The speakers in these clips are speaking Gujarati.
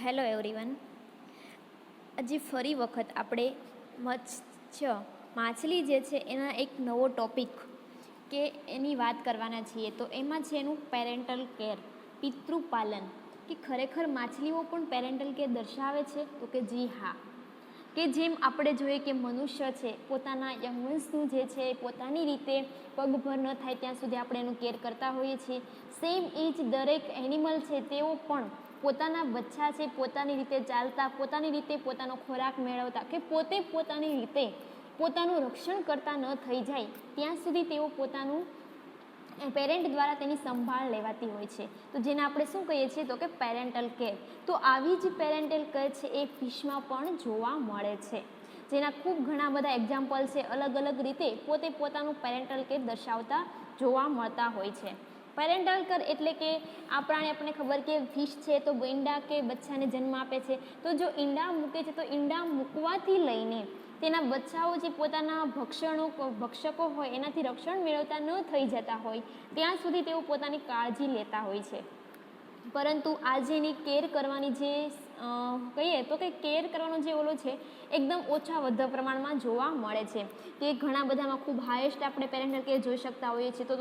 Hello everyone. આજે ફરી વખત આપણે મત્સ્ય માછલી જે છે એના એક નવો ટોપિક કે એની વાત કરવાના છીએ. તો એમાં છે એનું પેરેન્ટલ કેર, પિતૃપાલન. કે ખરેખર માછલીઓ પણ પેરેન્ટલ કેર દર્શાવે છે? તો કે જી હા. કે જેમ આપણે જોઈએ કે મનુષ્ય છે પોતાના યંગવન્સનું જે છે પોતાની રીતે પગભર ન થાય ત્યાં સુધી આપણે એનું કેર કરતા હોઈએ છીએ. સેમ એ જ દરેક એનિમલ છે તેઓ પણ પોતાના બચ્ચા છે પોતાની રીતે ચાલતા, પોતાની રીતે પોતાનો ખોરાક મેળવતા, કે પોતે પોતાની રીતે પોતાનું રક્ષણ કરતા ન થઈ જાય ત્યાં સુધી તેઓ પોતાનું પેરેન્ટ દ્વારા તેની સંભાળ લેવાતી હોય છે. તો જેને આપણે શું કહીએ છીએ? તો કે પેરેન્ટલ કેર. તો આવી જ પેરેન્ટલ કેર છે એ ફિશમાં પણ જોવા મળે છે, જેના ખૂબ ઘણા બધા એક્ઝામ્પલ છે. અલગ અલગ રીતે પોતે પોતાનું પેરેન્ટલ કેર દર્શાવતા જોવા મળતા હોય છે. પેરેન્ટલ કેર એટલે કે આપણને ખબર કે ફિશ છે તો ઈંડા કે બચ્ચાને જન્મ આપે છે. તો જો ઈંડા મૂકે છે તો ઈંડા મૂકવાથી લઈને તેના બચ્ચાઓ જે પોતાના ભક્ષકો હોય એનાથી રક્ષણ મેળવતા ન થઈ જતા હોય ત્યાં સુધી તેઓ પોતાની કાળજી લેતા હોય છે. પરંતુ આજે એની કેર કરવાની જે કહીએ તો કે કેર કરવાનો જે ઓલો છે એકદમ ઓછા વધુ પ્રમાણમાં જોવા મળે છે. કે ઘણા બધામાં ખૂબ હાઈએસ્ટ આપણે પેરેન્ટલ કેર જોઈ શકતા હોઈએ છીએ, તો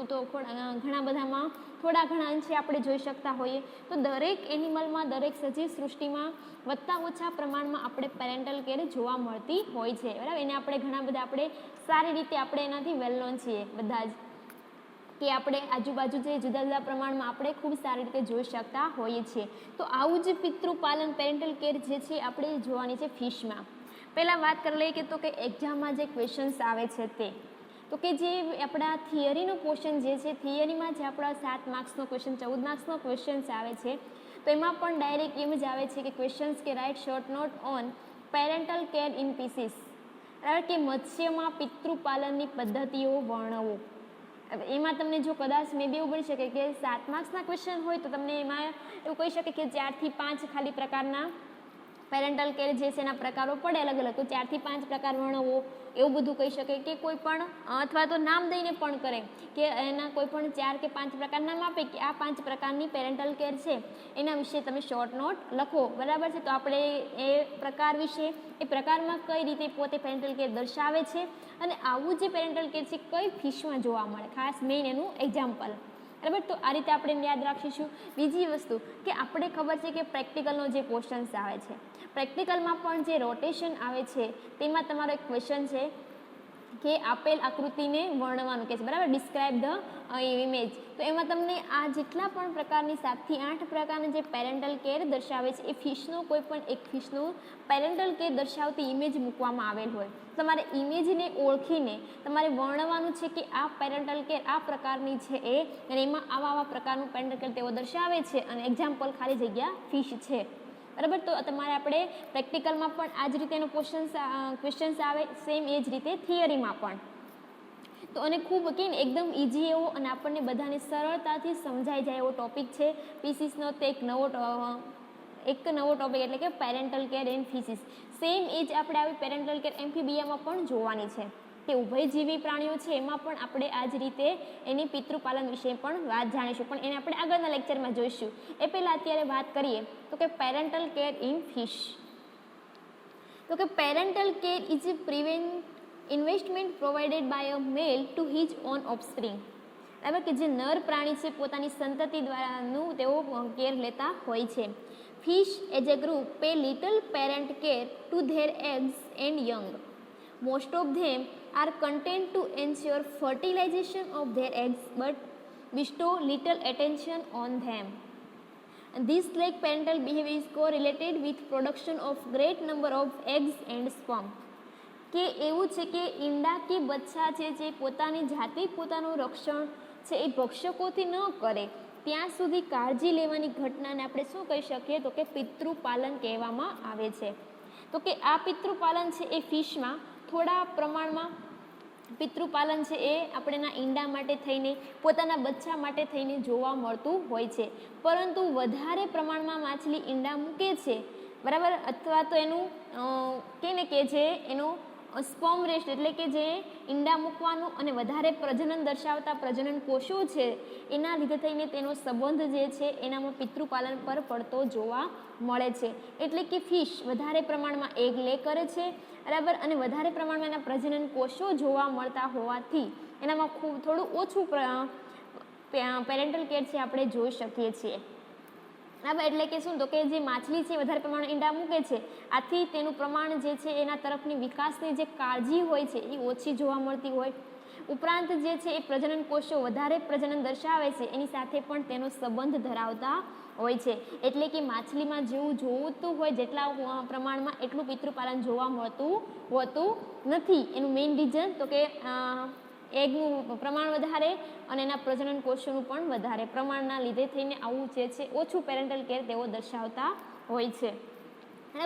ઘણા બધામાં થોડા ઘણા અંશે આપણે જોઈ શકતા હોઈએ. તો દરેક એનિમલમાં, દરેક સજીવ સૃષ્ટિમાં વધતા ઓછા પ્રમાણમાં આપણે પેરેન્ટલ કેર જોવા મળતી હોય છે, બરાબર. એને આપણે ઘણા બધા આપણે સારી રીતે આપણે એનાથી વેલ નોન છીએ બધા જ, કે આપણે આજુબાજુ જે જુદા જુદા પ્રમાણમાં આપણે ખૂબ સારી રીતે જોઈ શકતા હોઈએ છીએ. તો આવું જ પિતૃપાલન પેરેન્ટલ કેર જે છે આપણે જોવાની છે ફિશમાં. પહેલાં વાત કરી લઈએ કે એક્ઝામમાં જે ક્વેશ્ચન્સ આવે છે તે તો કે જે આપણા થિયરીનો ક્વેશ્ચન જે છે, થિયરીમાં જે આપણા 7 માર્ક્સનો ક્વેશ્ચન, 14 માર્ક્સનો ક્વેશ્ચન્સ આવે છે તો એમાં પણ ડાયરેક્ટ એમ જ આવે છે કે ક્વેશ્ચન્સ કે write short note on parental care in fishes, બરાબર. કે મત્સ્યમાં પિતૃપાલનની પદ્ધતિઓ વર્ણવો. એમાં તમને જો કદાચ મે બી એવું બની શકે કે 7 માર્ક્સના ક્વેશ્ચન હોય તો તમને એમાં એવું કહી શકે કે 4 થી 5 ખાલી પ્રકારના પેરેન્ટલ કેર જે છે એના પ્રકારો પડે અલગ અલગ, તો 4 થી 5 પ્રકાર વર્ણવો એવું બધું કહી શકે. કે કોઈ પણ અથવા તો નામ દઈને પણ કરે કે એના કોઈ પણ 4 કે 5 પ્રકાર નામ આપે કે આ 5 પ્રકારની પેરેન્ટલ કેર છે એના વિશે તમે શોર્ટ નોટ લખો, બરાબર છે. તો આપણે એ પ્રકાર વિશે, એ પ્રકારમાં કઈ રીતે પોતે પેરેન્ટલ કેર દર્શાવે છે અને આવું જે પેરેન્ટલ કેર છે કઈ ફિશમાં જોવા મળે, ખાસ મેઇન એનું એક્ઝામ્પલ, બરાબર. તો આ રીતે આપણે યાદ રાખીશું. બીજી વસ્તુ કે આપણે ખબર છે કે પ્રેક્ટિકલનો જે ક્વેશ્ચન્સ આવે છે, પ્રેક્ટિકલમાં પણ જે રોટેશન આવે છે તેમાં તમારો એક ક્વેશ્ચન છે કે આપેલ આકૃતિને વર્ણવાનું કે છે, બરાબર. Describe the image. તો એમાં તમને આ જેટલા પણ પ્રકારની 7 થી 8 પ્રકારની જે પેરેન્ટલ કેર દર્શાવે છે એ ફિશનો કોઈ પણ એક ફિશનો પેરેન્ટલ કેર દર્શાવતી ઇમેજ મૂકવામાં આવેલ હોય. તમારે ઇમેજને ઓળખીને તમારે વર્ણવાનું છે કે આ પેરેન્ટલ કેર આ પ્રકારની છે અને એમાં આવા પ્રકારનું પેરેન્ટલ કેર તેઓ દર્શાવે છે અને એક્ઝામ્પલ ખાલી જગ્યા ફિશ છે, બરાબર. તો તમારે આપણે પ્રેક્ટિકલમાં પણ આ જ રીતેનો ક્વેશ્ચન્સ આવે, સેમ એ જ રીતે થિયરીમાં પણ. તો અને ખૂબ કે એકદમ ઇઝી એવો અને આપણને બધાને સરળતાથી સમજાઈ જાય એવો ટોપિક છે ફિશિસનો. તે એક નવો ટોપિક એટલે કે parental care in fishes. Same એ જ આપણે આવી પેરેન્ટલ કેર એમ્ફીબિયામાં પણ જોવાની છે કે ઉભયજીવી પ્રાણીઓ છે એમાં પણ આપણે આ જ રીતે એની પિતૃપાલન વિશે પણ વાત જાણીશું, પણ એને આપણે આગળના લેક્ચરમાં જોઈશું. એ પહેલાં અત્યારે વાત કરીએ તો કે પેરેન્ટલ કેર ઇન ફિશ. તો કે parental care is investment provided by a male to his own offspring, બરાબર. કે જે નર પ્રાણી છે પોતાની સંતતિ દ્વારાનું તેઓ કેર લેતા હોય છે. Fish as a group pay little parent care to their eggs and young. Most of them are content to ensure fertilization of their eggs but bestow little attention on them. And this like parental behavior is correlated with production of great number of eggs and sperm. કે એવું છે કે ઈંડા કે બચ્ચા છે જે પોતાની જાતે પોતાનું રક્ષણ છે એ ભક્ષકોથી ન કરે ત્યાં સુધી કાળજી લેવાની ઘટનાને આપણે શું કહી શકીએ? તો કે પિતૃપાલન કહેવામાં આવે છે. તો કે આ પિતૃપાલન છે એ ફિશમાં થોડા પ્રમાણમાં પિતૃપાલન છે એ આપણેના ઈંડા માટે થઈને, પોતાના બચ્ચા માટે થઈને જોવા મળતું હોય છે. પરંતુ વધારે પ્રમાણમાં માછલી ઈંડા મૂકે છે, બરાબર, અથવા તો એનું કે જે એનો સ્પર્મ રેસ્ટ એટલે કે જે ઈંડા મૂકવાનું અને વધારે પ્રજનન દર્શાવતા પ્રજનન કોષો છે એના લીધે થઈને તેનો સંબંધ જે છે એનામાં પિતૃપાલન પર પડતો જોવા મળે છે. એટલે કે ફિશ વધારે પ્રમાણમાં એગ લે કરે છે, બરાબર, અને વધારે પ્રમાણમાં એના પ્રજનન કોષો જોવા મળતા હોવાથી એનામાં ખૂબ થોડું ઓછું પેરેન્ટલ કેર છે આપણે જોઈ શકીએ છીએ, બરાબર. એટલે કે શું, તો કે જે માછલી છે વધારે પ્રમાણમાં ઈંડા મૂકે છે, આથી તેનું પ્રમાણ જે છે એના તરફની વિકાસની જે કાળજી હોય છે એ ઓછી જોવા મળતી હોય. ઉપરાંત જે છે એ પ્રજનન કોષો વધારે પ્રજનન દર્શાવે છે એની સાથે પણ તેનો સંબંધ ધરાવતા હોય છે. એટલે કે માછલીમાં જેવું જોવું હોય જેટલા પ્રમાણમાં એટલું પિતૃપાલન જોવા મળતું હોતું નથી. એનું મેઇન રીઝન તો કે એગનું પ્રમાણ વધારે અને એના પ્રજનન કોષોનું પણ વધારે પ્રમાણના લીધે થઈને આવું જે છે ઓછું પેરેન્ટલ કેર તેઓ દર્શાવતા હોય છે. અને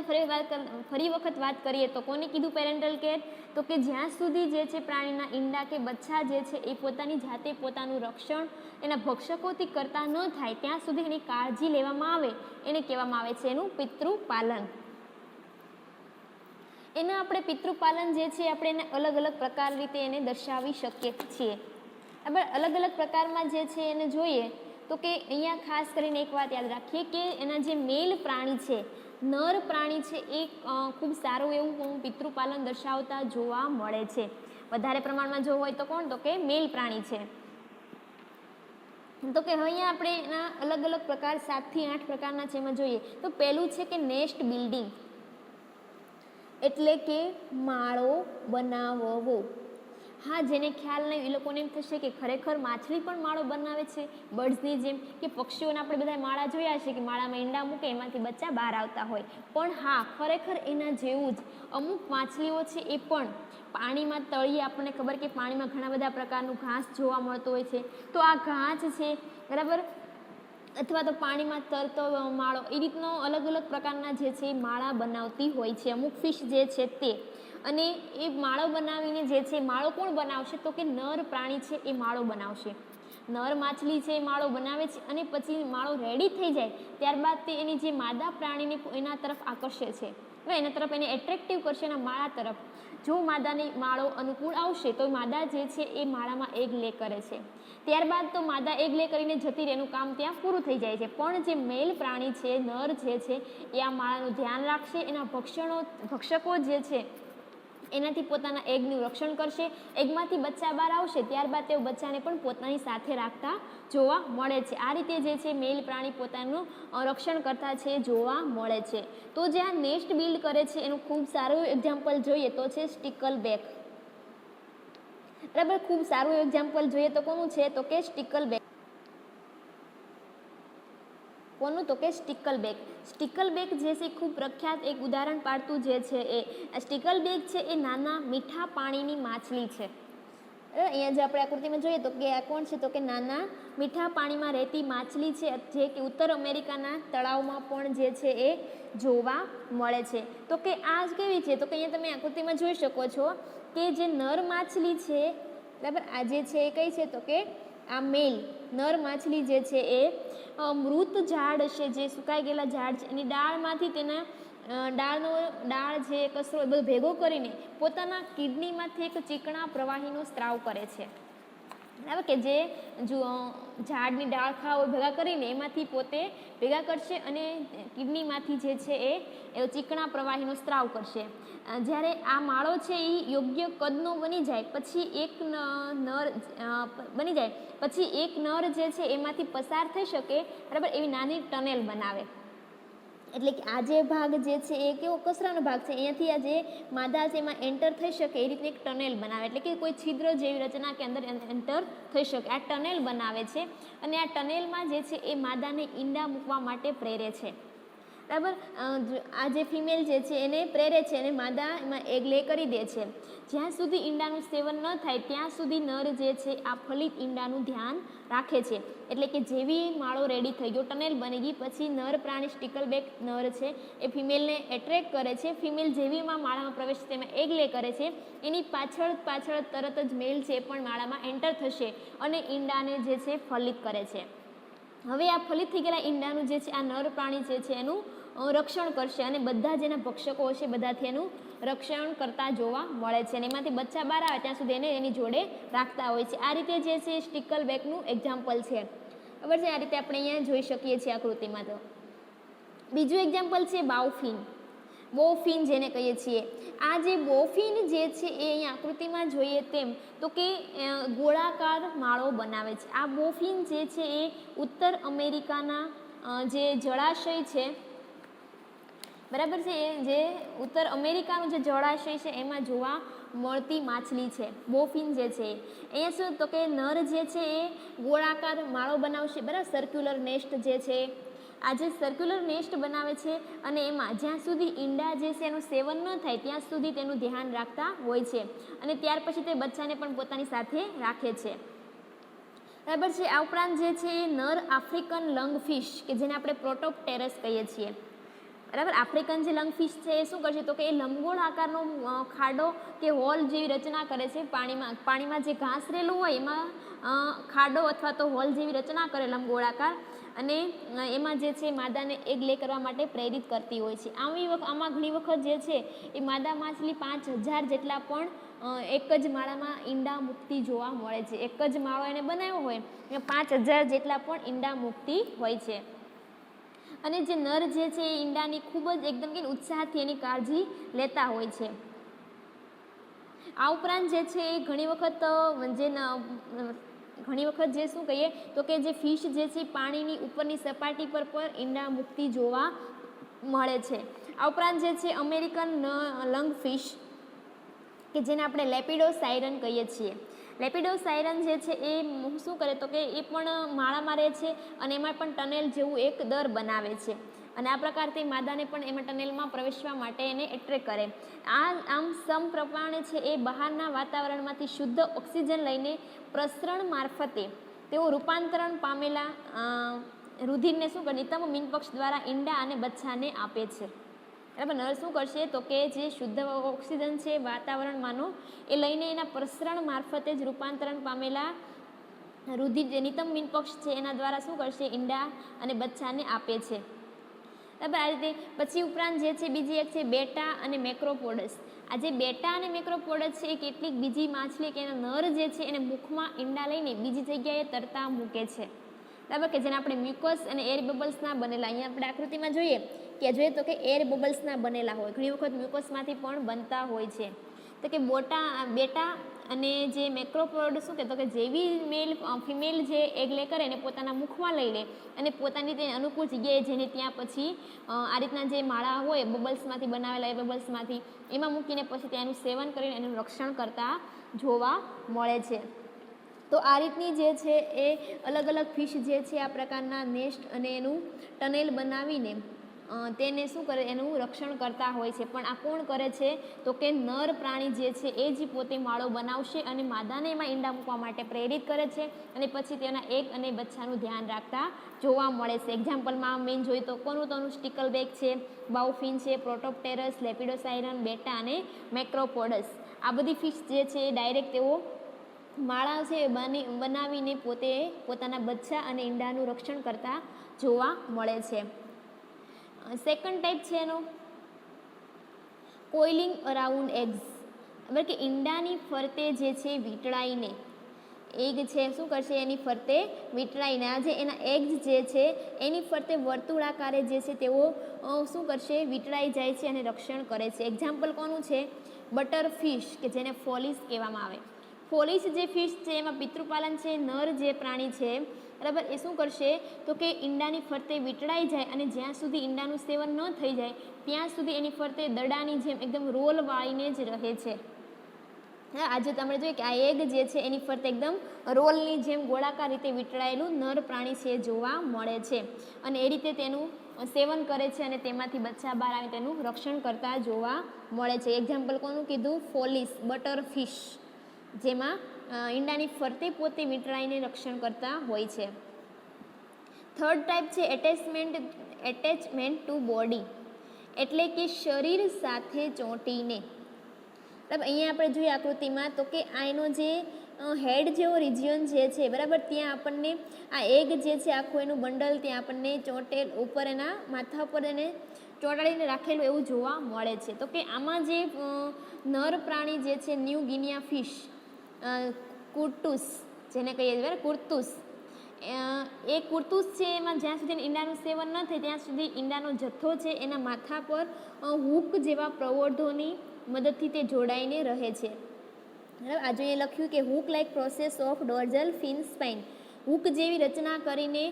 ફરી વખત વાત કરીએ તો કોને કીધું પેરેન્ટલ કેર? તો કે જ્યાં સુધી જે છે પ્રાણીના ઈંડા કે બચ્ચા જે છે એ પોતાની જાતે પોતાનું રક્ષણ એના ભક્ષકોથી કરતા ન થાય ત્યાં સુધી એની કાળજી લેવામાં આવે એને કહેવામાં આવે છે એનું પિતૃપાલન. એના આપણે પિતૃપાલન જે છે આપણે એને અલગ અલગ પ્રકાર રીતે એને દર્શાવી શકીએ છીએ. આપણે અલગ અલગ પ્રકારમાં જે છે એને જોઈએ તો કે અહીંયા ખાસ કરીને એક વાત યાદ રાખીએ કે એના જે મેલ પ્રાણી છે, નર પ્રાણી છે એ ખૂબ સારું એવું પિતૃપાલન દર્શાવતા જોવા મળે છે. વધારે પ્રમાણમાં જો હોય તો કોણ? તો કે મેલ પ્રાણી છે. તો કે અહીંયા આપણે એના અલગ અલગ પ્રકાર 7 થી 8 પ્રકારના છે એમાં જોઈએ તો પહેલું છે કે નેસ્ટ બિલ્ડિંગ એટલે કે માળો બનાવવો. હા, જેને ખ્યાલ નહીં એ લોકોને એમ થશે કે ખરેખર માછલી પણ માળો બનાવે છે બર્ડ્સની જેમ, કે પક્ષીઓને આપણે બધા માળા જોયા છે કે માળામાં ઈંડા મૂકે એમાંથી બચ્ચા બહાર આવતા હોય, પણ હા ખરેખર એના જેવું જ અમુક માછલીઓ છે એ પણ પાણીમાં તળીએ આપણને ખબર કે પાણીમાં ઘણા બધા પ્રકારનું ઘાસ જોવા મળતું હોય છે, તો આ ઘાસ છે, બરાબર, અથવા તો પાણીમાં તરતો માળો એ રીતનો અલગ અલગ પ્રકારના જે છે એ માળા બનાવતી હોય છે અમુક ફિશ જે છે તે. અને એ માળો બનાવીને જે છે માળો કોણ બનાવશે? તો કે નર પ્રાણી છે એ માળો બનાવશે. નર માછલી છે એ માળો બનાવે છે અને પછી માળો રેડી થઈ જાય ત્યારબાદ તે એની જે માદા પ્રાણીને એના તરફ આકર્ષે છે, એના તરફ એને એટ્રેક્ટિવ કરશે એના માળા તરફ. જો માદાને માળો અનુકૂળ આવશે તો માદા જે છે એ માળામાં એગ લે કરે છે. ત્યારબાદ તો માદા એગ લે કરીને જતી રહે, એનું કામ ત્યાં પૂરું થઈ જાય છે. પણ જે મેલ પ્રાણી છે, નર જે છે એ આ માળાનું ધ્યાન રાખશે, એના ભક્ષકો જે છે એનાથી પોતાના એગનું રક્ષણ કરશે. એગમાંથી બચ્ચા બહાર આવશે ત્યારબાદ તેઓ બચ્ચાને પણ પોતાની સાથે રાખતા જોવા મળે છે. આ રીતે જે છે મેલ પ્રાણી પોતાનું રક્ષણ કરતા છે જોવા મળે છે. તો જે આ નેસ્ટ બિલ્ડ કરે છે એનું ખૂબ સારું એક્ઝામ્પલ જોઈએ તો છે સ્ટિકલબેક, બરાબર. ખૂબ સારું એક્ઝામ્પલ જોઈએ તો કોનું છે? તો કે સ્ટિકલબેક. કોનું? તો કે સ્ટિકલબેક. સ્ટિકલબેક જે છે ખૂબ પ્રખ્યાત એક ઉદાહરણ પાડતું જે છે એ સ્ટિકલબેક છે એ નાના મીઠા પાણીની માછલી છે. અહીંયા જે આપણે આકૃતિમાં જોઈએ તો કે આ કોણ છે? તો કે નાના મીઠા પાણીમાં રહેતી માછલી છે જે કે ઉત્તર અમેરિકાના તળાવમાં પણ જે છે એ જોવા મળે છે. તો કે આ કેવી છે? તો કે અહીંયા તમે આકૃતિમાં જોઈ શકો છો કે જે નર માછલી છે, બરાબર, આ જે છે એ કઈ છે? તો કે આ મેલ નર માછલી જે છે એ મૃત ઝાડ છે, જે સુકાઈ ગયેલા ઝાડ છે એની ડાળમાંથી તેના ડાળ જે કચરો બધો ભેગો કરીને પોતાના કિડનીમાંથી એક ચીકણા પ્રવાહીનો સ્ત્રાવ કરે છે, બરાબર, કે જે ઝાડની ડાળખાઓ ભેગા કરીને એમાંથી પોતે ભેગા કરશે અને કિડનીમાંથી જે છે એ ચીકણા પ્રવાહીનો સ્ત્રાવ કરશે. જ્યારે આ માળો છે એ યોગ્ય કદનો બની જાય પછી એક નર જે છે એમાંથી પસાર થઈ શકે, બરાબર, એવી નાની ટનેલ બનાવે. એટલે કે આ જે ભાગ જે છે એ કેવો કચરાનો ભાગ છે, અહીંયાથી આ જે માદા છે એમાં એન્ટર થઈ શકે એ રીતે એક ટનેલ બનાવે, એટલે કે કોઈ છિદ્ર જેવી રચના કે અંદર એન્ટર થઈ શકે. આ ટનેલ બનાવે છે અને આ ટનેલમાં જે છે એ માદાને ઈંડા મૂકવા માટે પ્રેરે છે, બરાબર. આ જે ફિમેલ જે છે એને પ્રેરે છે અને માદા એમાં એગ લે કરી દે છે. જ્યાં સુધી ઈંડાનું સેવન ન થાય ત્યાં સુધી નર જે છે આ ફલિત ઈંડાનું ધ્યાન રાખે છે. એટલે કે જેવી માળો રેડી થઈ ગયો, ટનેલ બની ગઈ, પછી નર પ્રાણી સ્ટિકલબેક નર છે એ ફિમેલને એટ્રેક્ટ કરે છે. ફિમેલ જેવીમાં માળામાં પ્રવેશ તેમાં એગ લે કરે છે, એની પાછળ તરત જ મેલ છે એ પણ માળામાં એન્ટર થશે અને ઈંડાને જે છે ફલિત કરે છે. હવે આ ફલિત થઈ ગયેલા ઈંડાનું જે છે આ નર પ્રાણી જે છે એનું રક્ષણ કરશે અને બધા જેના ભક્ષકો હશે બધાથી એનું રક્ષણ કરતા જોવા મળે છે અને એમાંથી બચ્ચા બહાર આવે ત્યાં સુધી એને એની જોડે રાખતા હોય છે. આ રીતે જે છે સ્ટિકલબેકનું એક્ઝામ્પલ છે. ખબર છે, આ રીતે આપણે અહીંયા જોઈ શકીએ છીએ આકૃતિમાં. તો બીજું એક્ઝામ્પલ છે બાઉફિન, બોફિન જેને કહીએ છીએ. આ જે બોફિન જે છે એ અહીંયા આકૃતિમાં જોઈએ તેમ તો કે ગોળાકાર માળો બનાવે છે. આ બોફિન જે છે એ ઉત્તર અમેરિકાના જે જળાશય છે, બરાબર છે, એ જે ઉત્તર અમેરિકાનું જે જળાશય છે એમાં જોવા મળતી માછલી છે બોફિન જે છે. અહીંયા શું તો કે નર જે છે એ ગોળાકાર માળો બનાવશે, બરાબર, સર્ક્યુલર નેસ્ટ જે છે આ જે સર્ક્યુલર નેસ્ટ બનાવે છે અને એમાં જ્યાં સુધી ઈંડા જે છે એનું સેવન ન થાય ત્યાં સુધી તેનું ધ્યાન રાખતા હોય છે અને ત્યાર પછી તે બચ્ચાને પણ પોતાની સાથે રાખે છે, બરાબર છે. આ ઉપરાંત જે છે એ નર આફ્રિકન લંગફિશ કે જેને આપણે પ્રોટોપ્ટેરસ કહીએ છીએ, બરાબર. આફ્રિકન જે લંગફિશ છે એ શું કરશે તો કે એ લંબગોળ આકારનો ખાડો કે હોલ જેવી રચના કરે છે. પાણીમાં જે ઘાસ રહેલું હોય એમાં ખાડો અથવા તો હોલ જેવી રચના કરે લંબગોળાકાર અને એમાં જે છે માદાને એગ લે કરવા માટે પ્રેરિત કરતી હોય છે. આમાં ઘણી વખત જે છે એ માદા માછલી 5000 જેટલા પણ એક જ માળામાં ઈંડા મૂકતી જોવા મળે છે. એક જ માળો એને બનાવ્યો હોય એમાં 5000 જેટલા પણ ઈંડા મૂકતી હોય છે અને જે નર જે છે એ ઈંડાની ખૂબ જ એકદમ કે ઉત્સાહથી એની કાળજી લેતા હોય છે. આ ઉપરાંત જે છે એ ઘણી વખત જે શું કહીએ તો કે જે ફિશ જે છે પાણીની ઉપરની સપાટી પર ઈંડા મૂકતી જોવા મળે છે. આ ઉપરાંત જે છે અમેરિકન લંગફિશ કે જેને આપણે લેપિડોસાયરન કહીએ છીએ. લેપિડોસાયરન જે છે એ શું કરે તો કે એ પણ માળામાં રહે છે અને એમાં પણ ટનેલ જેવું એક દર બનાવે છે અને આ પ્રકારથી માદાને પણ એમાં ટનેલમાં પ્રવેશવા માટે એને એટ્રેક્ટ કરે. આમ સમપ્રમાણે છે એ બહારના વાતાવરણમાંથી શુદ્ધ ઓક્સિજન લઈને પ્રસરણ મારફતે તેઓ રૂપાંતરણ પામેલા રુધિરને શું કરે નિતંબ મીનપક્ષ દ્વારા ઈંડા અને બચ્ચાને આપે છે, બરાબર. નર શું કરશે તો કે જે શુદ્ધ ઓક્સિજન છે વાતાવરણમાંનો એ લઈને એના પ્રસરણ મારફતે જ રૂપાંતરણ પામેલા રુધિર જે નિતંબ મીનપક્ષ છે એના દ્વારા શું કરશે ઈંડા અને બચ્ચાને આપે છે, બરાબર. આ રીતે પછી ઉપરાંત જે છે બીજી એક છે બેટા અને મેક્રોપોડસ. આ જે બેટા અને મેક્રોપોડસ છે એ કેટલીક બીજી માછલી કે એના નર જે છે એને મુખમાં ઈંડા લઈને બીજી જગ્યાએ તરતા મૂકે છે, બરાબર, કે જેને આપણે મ્યુકસ અને એર બબલ્સના બનેલા અહીંયા આપણે આકૃતિમાં જોઈએ તો કે એર બબલ્સના બનેલા હોય, ઘણી વખત મ્યુકસમાંથી પણ બનતા હોય છે. તો કે બેટા અને જે મેક્રોપોડ શું કે તો કે જેવી ફિમેલ જે એગ લે કરે એને પોતાના મુખમાં લઈ લે અને પોતાની તે અનુકૂળ જગ્યાએ જઈને ત્યાં પછી આ રીતના જે માળા હોય બબલ્સમાંથી બનાવેલા એ બબલ્સમાંથી એમાં મૂકીને પછી તેનું સેવન કરીને એનું રક્ષણ કરતા જોવા મળે છે. તો આ રીતની જે છે એ અલગ અલગ ફિશ જે છે આ પ્રકારના નેસ્ટ અને એનું ટનેલ બનાવીને તેને શું કરે એનું રક્ષણ કરતા હોય છે. પણ આ કોણ કરે છે તો કે નર પ્રાણી જે છે એ જ પોતે માળો બનાવશે અને માદાને એમાં ઈંડા મૂકવા માટે પ્રેરિત કરે છે અને પછી તેના એગ અને બચ્ચાનું ધ્યાન રાખતા જોવા મળે છે. એક્ઝામ્પલમાં મેઇન જોઈએ તો કોનું સ્ટિકલબેક છે, બાઉફિન છે, પ્રોટોપ્ટેરસ, લેપિડોસાયરન, બેટા અને મેક્રોપોડસ. આ બધી ફિશ જે છે એ ડાયરેક્ટ તેઓ માળા છે બનાવીને પોતાના બચ્ચા અને ઈંડાનું રક્ષણ કરતા જોવા મળે છે. સેકન્ડ ટાઈપ છે એનો કોઇલિંગ અરાઉન્ડ એગ્સ, એટલે કે ઈંડાની ફરતે જે છે વીંટળાઈને એગ છે શું કરશે એની ફરતે વીંટળાઈને આ જે એના એગ્સ જે છે એની ફરતે વર્તુળાકારે જે છે તેઓ શું કરશે વીંટળાઈ જાય છે અને રક્ષણ કરે છે. એક્ઝામ્પલ કોનું છે બટરફિશ કે જેને ફોલિસ કહેવામાં આવે. ફોલિસ જે ફિશ છે એમાં પિતૃપાલન છે, નર જે પ્રાણી છે, બરાબર, એ શું કરશે તો કે ઈંડાની ફરતે વીંટળાઈ જાય અને જ્યાં સુધી ઈંડાનું સેવન ન થઈ જાય ત્યાં સુધી એની ફરતે દડાની જેમ એકદમ રોલ વાળીને જ રહે છે. આજે તમે જોઈએ કે આ એગ જે છે એની ફરતે એકદમ રોલની જેમ ગોળાકાર રીતે વીંટળાયેલું નર પ્રાણી છે જોવા મળે છે અને એ રીતે તેનું સેવન કરે છે અને તેમાંથી બચ્ચા બહાર આવે તેનું રક્ષણ કરતા જોવા મળે છે. એક્ઝામ્પલ કોનું કીધું ફોલિસ, બટરફિશ, જેમાં ઈંડાની ફરતે પોતે વીંટળાઈને રક્ષણ કરતા હોય છે. થર્ડ ટાઈપ છે એટેચમેન્ટ ટુ બોડી, એટલે કે શરીર સાથે ચોંટીને. બરાબર, અહીંયા આપણે જોઈએ આકૃતિમાં તો કે આ એનો જે હેડ જેવો રિજિયન જે છે બરાબર, ત્યાં આપણને આ એગ જે છે આખું એનું બંડલ ત્યાં આપણને ચોંટેલ ઉપર એના માથા ઉપર એને ચોંટાડીને રાખેલું એવું જોવા મળે છે. તો કે આમાં જે નર પ્રાણી જે છે ન્યૂ ગિનિયા ફિશ કુર્તુસ જેને કહીએ છીએ કુર્તુસ, એ કુર્તુસ છે એમાં જ્યાં સુધી ઈંડાનું સેવન ન થાય ત્યાં સુધી ઈંડાનો જથ્થો છે એના માથા પર હૂક જેવા પ્રવર્ધોની મદદથી તે જોડાઈને રહે છે. બરાબર, આ જોઈએ લખ્યું કે hook like process of dorsal fin spine, hook જેવી રચના કરીને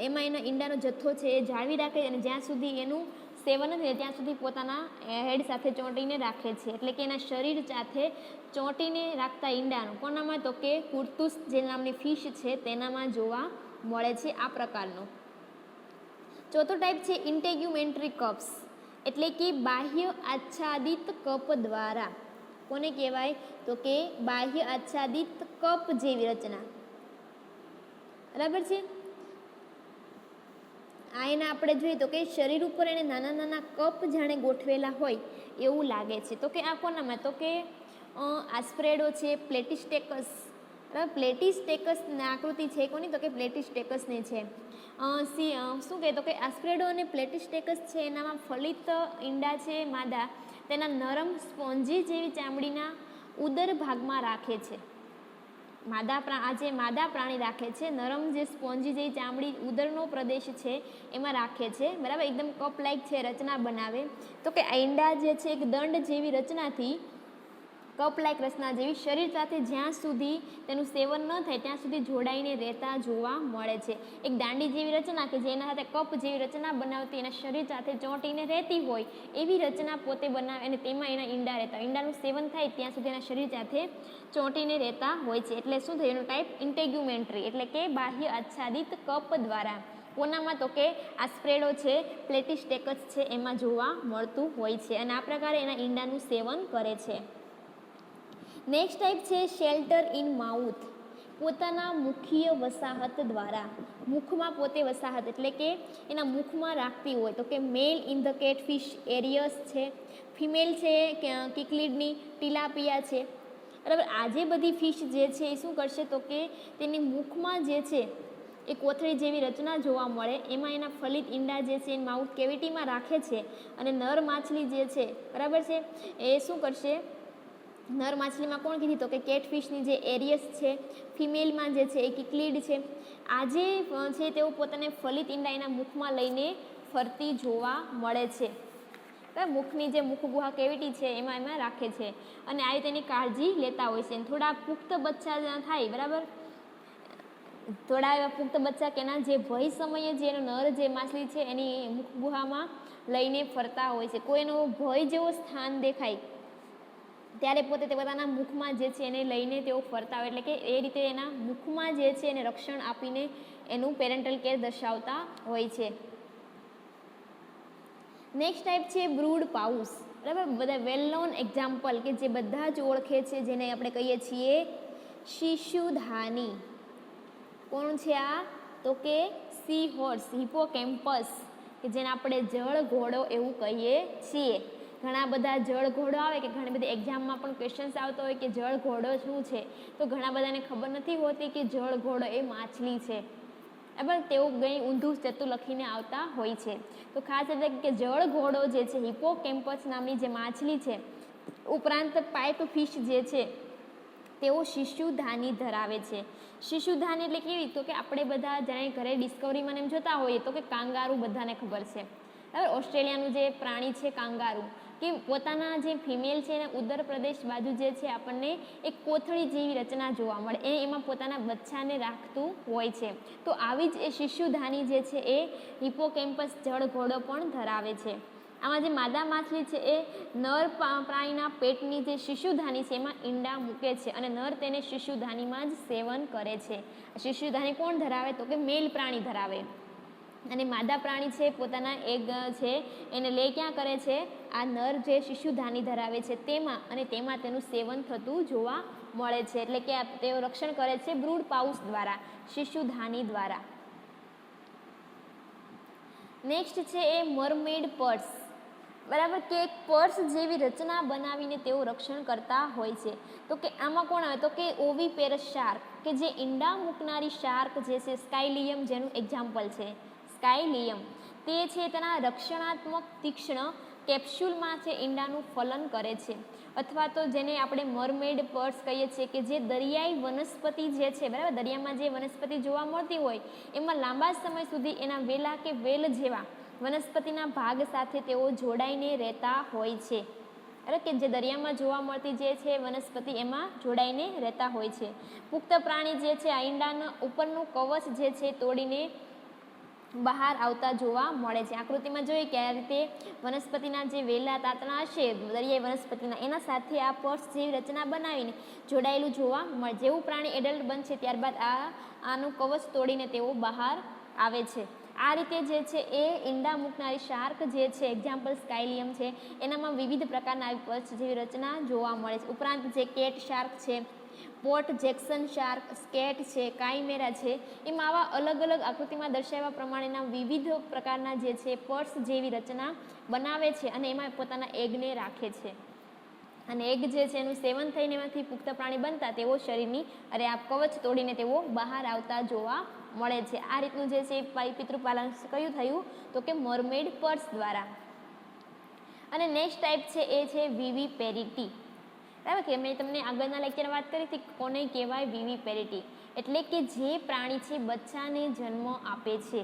એમાં એના ઈંડાનો જથ્થો છે એ જાળવી રાખે અને જ્યાં સુધી એનું સેવન ન થાય ત્યાં સુધી પોતાના હેડ સાથે ચોંટીને રાખે છે. એટલે કે એના શરીર સાથે ચોંટીને રાખતા ઈંડાનું કોનામાં, તો કે કુર્તુસ જે નામની ફિશ છે તેનામાં જોવા મળે છે આ પ્રકારનો. ચોથો ટાઈપ છે ઇન્ટેગ્યુમેન્ટરી કપ્સ, એટલે કે બાહ્ય આચ્છાદિત કપ દ્વારા. કોને કહેવાય, તો કે બાહ્ય આચ્છાદિત કપ જેવી રચના. બરાબર છે. આ એના આપણે જોઈએ તો કે શરીર ઉપર એને નાના નાના કપ જાણે ગોઠવેલા હોય એવું લાગે છે. તો કે આ કોનામાં, તો કે આસ્પ્રેડો છે, પ્લેટિસ્ટેકસ. બરાબર, પ્લેટિસ્ટેકસની આકૃતિ છે કોની, તો કે પ્લેટિસ્ટેકસની છે. શું કહે, તો કે આસ્પ્રેડો અને પ્લેટિસ્ટેકસ છે એનામાં ફલિત ઈંડા છે માદા તેના નરમ સ્પોન્જી જેવી ચામડીના ઉદર ભાગમાં રાખે છે. આ જે માદા પ્રાણી રાખે છે નરમ જે સ્પોન્જી જેવી ચામડી ઉદરનો પ્રદેશ છે એમાં રાખે છે. બરાબર, એકદમ કપ લાઇક છે રચના બનાવે. તો કે આ ઈંડા જે છે એક દંડ જેવી રચનાથી કપ લાઇક રચના જેવી શરીર સાથે જ્યાં સુધી તેનું સેવન ન થાય ત્યાં સુધી જોડાઈને રહેતા જોવા મળે છે. એક દાંડી જેવી રચના કે જેના સાથે કપ જેવી રચના બનાવતી એના શરીર સાથે ચોંટીને રહેતી હોય એવી રચના પોતે બનાવે અને તેમાં એના ઈંડા રહેતા, ઈંડાનું સેવન થાય ત્યાં સુધી એના શરીર સાથે ચોંટીને રહેતા હોય છે. એટલે શું થયું એનું ટાઈપ ઇન્ટેગ્યુમેન્ટરી, એટલે કે બાહ્ય આચ્છાદિત કપ દ્વારા. કોનામાં, તો કે આસ્પ્રેડો છે, પ્લેટિસ્ટેકસ છે એમાં જોવા મળતું હોય છે અને આ પ્રકારે એના ઈંડાનું સેવન કરે છે. નેક્સ્ટ ટાઈપ છે શેલ્ટર ઇન માઉથ, પોતાના મુખીય વસાહત દ્વારા. મુખમાં પોતે વસાહત એટલે કે એના મુખમાં રાખતી હોય. તો કે મેલ ઇન ધ કેટફિશ એરિયસ છે, ફિમેલ છે કિકલિડની ટિલાપિયા છે. બરાબર, આ જે બધી ફિશ જે છે એ શું કરશે, તો કે તેની મુખમાં જે છે એ કોથળી જેવી રચના જોવા મળે એમાં એના ફલિત ઈંડા જે છે એ માઉથ કેવિટીમાં રાખે છે અને નર માછલી જે છે બરાબર છે એ શું કરશે, નર માછલીમાં કોણ કીધી, તો કે કેટફિશની જે એરિયસ છે, ફિમેલમાં જે છે એ કિકલિડ છે. આ જે છે તેઓ પોતાને ફલિત ઈંડા એના મુખમાં લઈને ફરતી જોવા મળે છે. મુખની જે મુખગુહા કેવિટી છે એમાં રાખે છે અને આ તેની કાળજી લેતા હોય છે. થોડા પુખ્ત બચ્ચા થાય બરાબર, થોડા એવા પુખ્ત બચ્ચા કે એના જે ભય સમયે જે એનો નર જે માછલી છે એની મુખગુહામાં લઈને ફરતા હોય છે. કોઈનો ભય જેવો સ્થાન દેખાય ત્યારે પોતે તે પોતાના મુખમાં જે છે એને લઈને તેઓ ફરતા હોય, એટલે કે એ રીતે એના મુખમાં જે છે એને રક્ષણ આપીને એનું પેરેન્ટલ કેર દર્શાવતા હોય છે. નેક્સ્ટ ટાઈપ છે બ્રૂડ પાઉસ. બરાબર, બધા વેલ નોન એક્ઝામ્પલ કે જે બધા જ ઓળખે છે જેને આપણે કહીએ છીએ શિશુધાની. કોણ છે આ, તો કે સી હોર્સ, હિપોકેમ્પસ કે જેને આપણે જળ ઘોડો એવું કહીએ છીએ. ઘણા બધા જળ ઘોડો આવે કે ઘણી બધી એક્ઝામમાં પણ ક્વેશ્ચન્સ આવતો હોય કે જળ ઘોડો શું છે, તો ઘણા બધાને ખબર નથી હોતી કે જળ ઘોડો એ માછલી છે. બરાબર, તેઓ કંઈ ઊંધું જતું લખીને આવતા હોય છે. તો ખાસ એટલે કે જળ ઘોડો જે છે હિપોકેમ્પસ નામની જે માછલી છે ઉપરાંત પાઇપ ફિશ જે છે તેઓ શિશુધાની ધરાવે છે. શિશુધાની એટલે કેવી, તો કે આપણે બધા જાણે ઘરે ડિસ્કવરીમાં એમ જોતા હોઈએ તો કે કાંગારૂ બધાને ખબર છે. બરાબર, ઓસ્ટ્રેલિયાનું જે પ્રાણી છે કાંગારૂ કે પોતાના જે ફિમેલ છે એને ઉત્તર પ્રદેશ બાજુ જે છે આપણને એક કોથળી જેવી રચના જોવા મળે એમાં પોતાના બચ્ચાને રાખતું હોય છે. તો આવી જ એ શિશુધાની જે છે એ હિપોકેમ્પસ જળ ઘોડો પણ ધરાવે છે. આમાં જે માદા માછલી છે એ નર પ્રાણીના પેટની જે શિશુધાની છે એમાં ઈંડા મૂકે છે અને નર તેને શિશુધાનીમાં જ સેવન કરે છે. શિશુધાની કોણ ધરાવે, તો કે મેલ પ્રાણી ધરાવે અને માદા પ્રાણી છે પોતાના એગ છે એને લઈ ક્યાં કરે છે, આ નર જે શિશુધાની ધરાવે છે તેમાં, અને તેમાં તેનું સેવન થતું જોવા મળે છે. એટલે કે તેઓ રક્ષણ કરે છે બ્રૂડ પાઉસ દ્વારા, શિશુધાની દ્વારા. નેક્સ્ટ છે એ મરમેડ પર્સ. બરાબર, કે એક પર્સ જેવી રચના બનાવીને તેઓ રક્ષણ કરતા હોય છે. તો કે આમાં કોણ આવે, તો કે ઓવિપેરસ શાર્ક, કે જે ઈંડા મૂકનારી શાર્ક જે છે, સ્કાયલિયમ જેનું એક્ઝામ્પલ છે, સ્કાયલિયમ તે છે તેના રક્ષણાત્મક તીક્ષ્ણ કેપ્સ્યુલમાં છે ઈંડાનું ફલન કરે છે. અથવા તો જેને આપણે મરમેડ પર્સ કહીએ છીએ, કે જે દરિયાઈ વનસ્પતિ જે છે, બરાબર, દરિયામાં જે વનસ્પતિ જોવા મળતી હોય એમાં લાંબા સમય સુધી એના વેલા કે વેલ જેવા વનસ્પતિના ભાગ સાથે તેઓ જોડાઈને રહેતા હોય છે. એટલે કે જે દરિયામાં જોવા મળતી જે છે વનસ્પતિ એમાં જોડાઈને રહેતા હોય છે. પુખ્ત પ્રાણી જે છે આ ઈંડાના ઉપરનું કવચ જે છે તોડીને બહાર આવતા જોવા મળે છે. આકૃતિમાં જોઈએ કે આ રીતે વનસ્પતિના જે વેલા તાતણા હશે દરિયાઈ વનસ્પતિના એના સાથે આ પર્સ જેવી રચના બનાવીને જોડાયેલું જોવા મળે. જેવું પ્રાણી એડલ્ટ બનશે ત્યારબાદ આનું કવચ તોડીને તેઓ બહાર આવે છે. આ રીતે જે છે એ ઈંડા મૂકનારી શાર્ક જે છે, એક્ઝામ્પલ સ્કાયલિયમ છે, એનામાં વિવિધ પ્રકારના આવી પર્સ જેવી રચના જોવા મળે છે. ઉપરાંત જે કેટ શાર્ક છે, પોર્ટ જેક્સન શાર્ક, સ્કેટ છે, કાઇમેરા છે, એમાં આવા અલગ અલગ આકૃતિમાં દર્શાવ્યા પ્રમાણેના વિવિધ પ્રકારના જે છે પર્સ જેવી રચના બનાવે છે અને એમાં પોતાના એગને રાખે છે. અને એગ જે છે એનું સેવન થઈને એમાંથી પુખ્ત પ્રાણી બનતા તેઓ શરીરની આ કવચ તોડીને તેઓ બહાર આવતા જોવા મળે છે. આ રીતનું જે છે પિતૃપાલન કયું થયું, તો કે મરમેડ પર્સ દ્વારા. અને નેક્સ્ટ ટાઈપ છે એ છે વિવિપેરિટી. બરાબર, કે મેં તમને આગળના લેક્ચરમાં વાત કરી હતી કોને કહેવાય વિવિપેરિટી, એટલે કે જે પ્રાણી છે બચ્ચાને જન્મ આપે છે.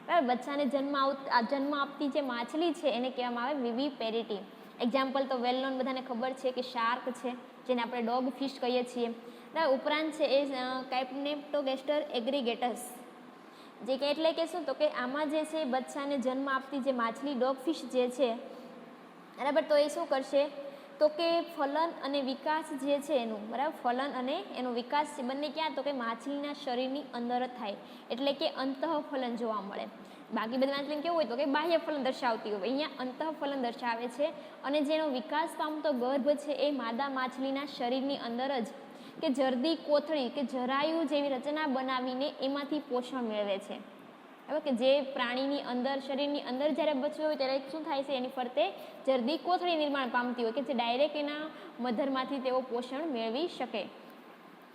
બરાબર, બચ્ચાને જન્મ આપતી જે માછલી છે એને કહેવામાં આવે વિવિપેરિટી. એક્ઝામ્પલ તો વેલ નોન બધાને ખબર છે કે શાર્ક છે, જેને આપણે ડોગ ફિશ કહીએ છીએ. બરાબર, ઉપરાંત છે એ કાઇપ્નેપ્ટોગેસ્ટર એગ્રીગેટસ, જે કે એટલે કે શું, તો કે આમાં જે છે બચ્ચાને જન્મ આપતી જે માછલી ડોગ ફિશ જે છે, બરાબર, તો એ શું કરશે, તો કે ફલન અને વિકાસ જે છે એનું, બરાબર, ફલન અને એનો વિકાસ છે બંને ક્યાં, તો કે માછલીના શરીરની અંદર જ થાય, એટલે કે અંતઃફલન જોવા મળે. બાકી બધી માછલી કેવું હોય તો કે બાહ્ય ફલન દર્શાવતી હોય, અહીંયા અંતઃફલન દર્શાવે છે. અને જેનો વિકાસ પામતો ગર્ભ છે એ માદા માછલીના શરીરની અંદર જ કે જરદી કોથળી કે જરાયુ જેવી રચના બનાવીને એમાંથી પોષણ મેળવે છે. હવે કે જે પ્રાણીની અંદર શરીરની અંદર જ્યારે બચ્ચું હોય ત્યારે શું થાય છે, એની ફરતે જરદી કોથળી નિર્માણ પામતી હોય કે જે ડાયરેક્ટ એના મધરમાંથી તેઓ પોષણ મેળવી શકે.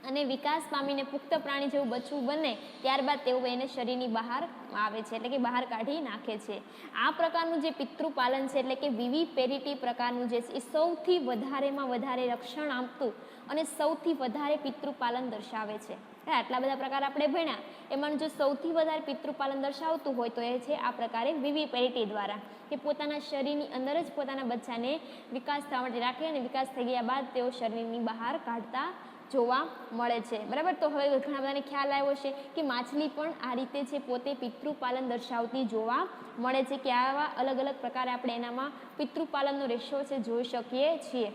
અને વિકાસ પામીને પુખ્ત પ્રાણી જેવું બચ્ચું બને ત્યારબાદ તેઓ એને શરીરની બહાર આવે છે, એટલે કે બહાર કાઢી નાખે છે. આ પ્રકારનું જે પિતૃપાલન છે એટલે કે વિવિપેરિટી પ્રકારનું જે છે એ સૌથી વધારેમાં વધારે રક્ષણ આપતું અને સૌથી વધારે પિતૃપાલન દર્શાવે છે. આટલા બધા પ્રકાર આપણે ભણ્યા, એમાં જો સૌથી વધારે પિતૃપાલન દર્શાવતું હોય તો એ છે આ પ્રકારે વિવિપેરિટી દ્વારા, કે પોતાના શરીરની અંદર જ પોતાના બચ્ચાને વિકાસ થવા માટે રાખે અને વિકાસ થઈ ગયા બાદ તેઓ શરીરની બહાર કાઢતા જોવા મળે છે. બરાબર, તો હવે ઘણા બધાને ખ્યાલ આવ્યો છે કે માછલી પણ આ રીતે છે પોતે પિતૃપાલન દર્શાવતી જોવા મળે છે, કે આવા અલગ અલગ પ્રકારે આપણે એનામાં પિતૃપાલનનો રેશિયો છે જોઈ શકીએ છીએ.